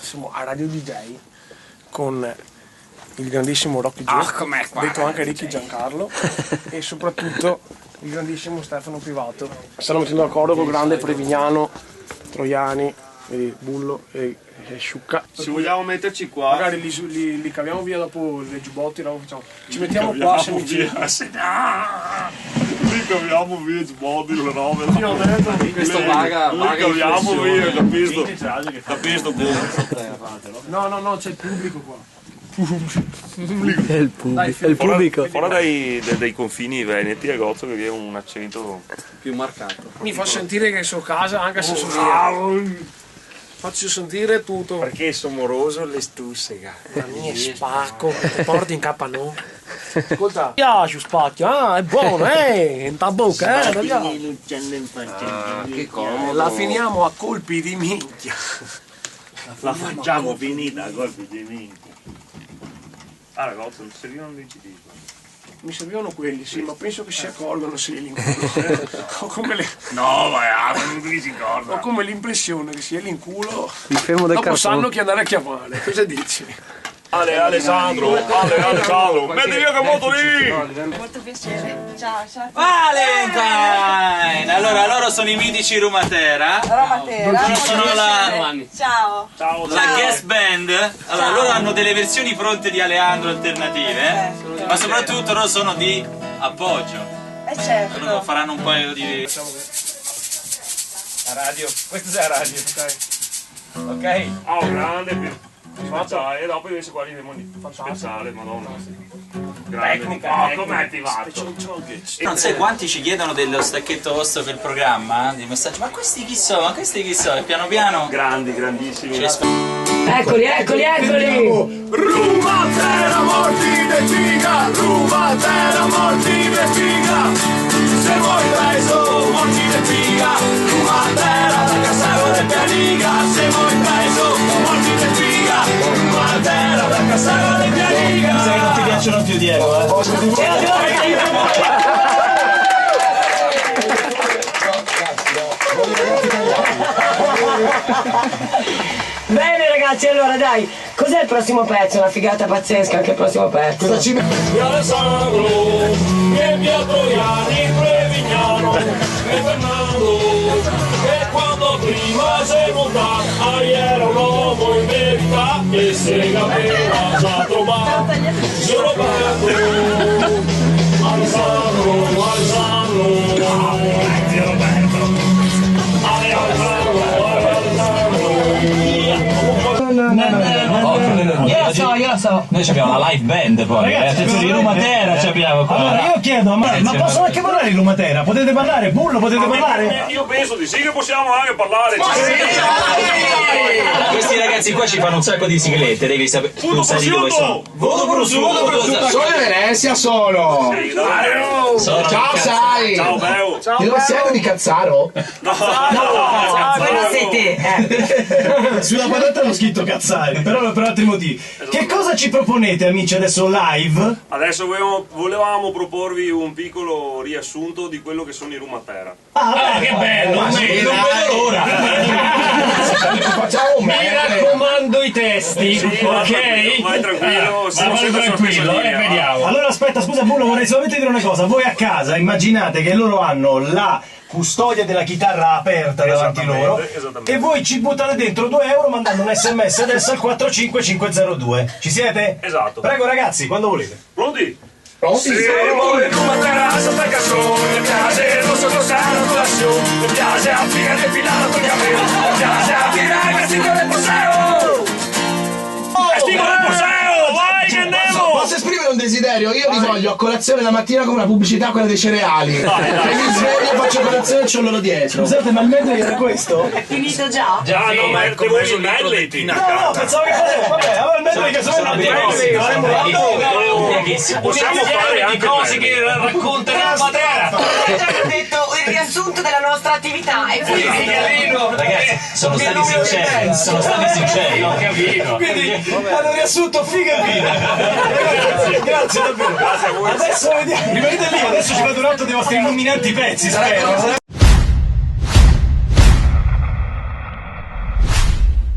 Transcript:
siamo a Radio DJ con il grandissimo Rocky Joe, detto anche Ricky Giancarlo, e soprattutto il grandissimo Stefano Privato. Stanno mettendo d'accordo col grande Prevignano, Troiani, Bullo e Sciucca. Se vogliamo metterci qua, magari li caviamo via dopo le giubbotti, no? Ci mettiamo qua se mi li caviamo via i giubbotti, le robe. Questo vaga caviamo via, capisco? No, c'è il pubblico qua. È il pubblico. Fuori dai confini veneti a Gozzo che vi è un accento più marcato. Mi fa sentire che sono a casa anche se sono via. Faccio sentire tutto. Perché sono moroso le stussega. La mia spacco, ti porti in capano. Ascolta, mi piace spacchio, è buono, in ta bocca, mi piace. Che comodo. La finiamo a colpi di minchia. La facciamo finita a colpi di minchia. Ah ragazzi, non servivano dei CD. Mi servivano quelli, sì, ma penso che si accorgono se li inculo. O come le... No, ma non si ricorda. Ho come l'impressione che sia l'inculo. Il fermo del dopo cartone. sanno chi andare a chiamare. Cosa dici? Alessandro, metti via che moto lì! Molto piacere. Ciao. Valentine! Allora, loro sono i mitici Rumatera. Romatera. Sono la Ciao. guest band. Allora, loro hanno delle versioni pronte di Aleandro alternative, ma soprattutto loro sono di appoggio. Loro Certo. faranno un paio di... La radio, questa è la radio, ok? Oh, grande, faccia, e dopo invece qua li demoni. Speciale, madonna. Tecnica, com'è attivato? Non sai quanti ci chiedono dello stacchetto vostro per il programma, di messaggi, ma questi chi sono, e piano piano... Grandi, grandissimi. Eccoli! Rumatera morti de figa, Rumatera morti de figa. Se vuoi preso morti de figa, Rumatera da Cassaro de Pianiga. Se vuoi preso morti de figa, Rumatera da Cassaro de Pianiga. Sai che non ti piacciono più Diego, Bene ragazzi, allora dai, cos'è il prossimo pezzo? Una figata pazzesca anche il prossimo pezzo. Cosa ci E Alessandro, e via Troiani, Prevignano, e Fernando, e quando prima sei montato, era un uomo in verità, e se l'aveva già trovato, io Roberto, Alessandro, zio Roberto, Io lo so. Noi abbiamo la live band poi, attenzione, di Rumatera abbiamo qua. Allora io chiedo, ma possono anche parlare in Rumatera? Potete parlare? Bullo, potete parlare? Io penso di sì che possiamo anche parlare. Questi ragazzi qua ci fanno un sacco di siglette, devi sapere. Tu sai di dove sono. Voto prosciutto! Sono Venezia sono! Ciao sai! Ciao Beo! Di dove siete, di Cazzaro? No, Quello sei te. Sulla padatta hanno scritto cazzari, però per altri motivi. Che cosa ci proponete amici adesso live? Adesso volevamo proporvi un piccolo riassunto di quello che sono i Rumatera. Che bello! Non vedo l'ora! Facciamo un Mi raccomando i testi, ok? Vai tranquillo, Vai tranquillo, vediamo. Allora aspetta, scusa Bullo, vorrei solamente dire una cosa. Voi a casa immaginate che loro hanno la custodia della chitarra aperta davanti loro e voi ci buttate dentro 2 euro mandando un sms adesso al 45502. Ci siete? Esatto. Prego ragazzi, quando volete. Pronti? Pronti? Se vuoi Rumatera, salta canzone, mi piace il rosso cos'era la colazione, mi piace la figa defilato il capello, mi piace la figa che stingo del poseo! Stingo del poseo, vai che andiamo! Posso esprimere un desiderio? Io vi voglio a colazione la mattina come una pubblicità, quella dei cereali. Che mi sveglio, faccio colazione e c'ho loro dietro. Scusate, ma il medley era questo? È finito già? Già, no, ma è come il medley. No, pensavo che fosse. Vabbè, allora il medley che sono Possiamo fare anche cose che raccontano la Matera. Ho detto il riassunto della nostra attività e quindi Ragazzi, sono stati sinceri, ho capito. Quindi hanno riassunto figa e vino. Grazie davvero. Adesso vediamo. Rimanete lì, adesso ci vado un altro dei vostri illuminanti pezzi, spero.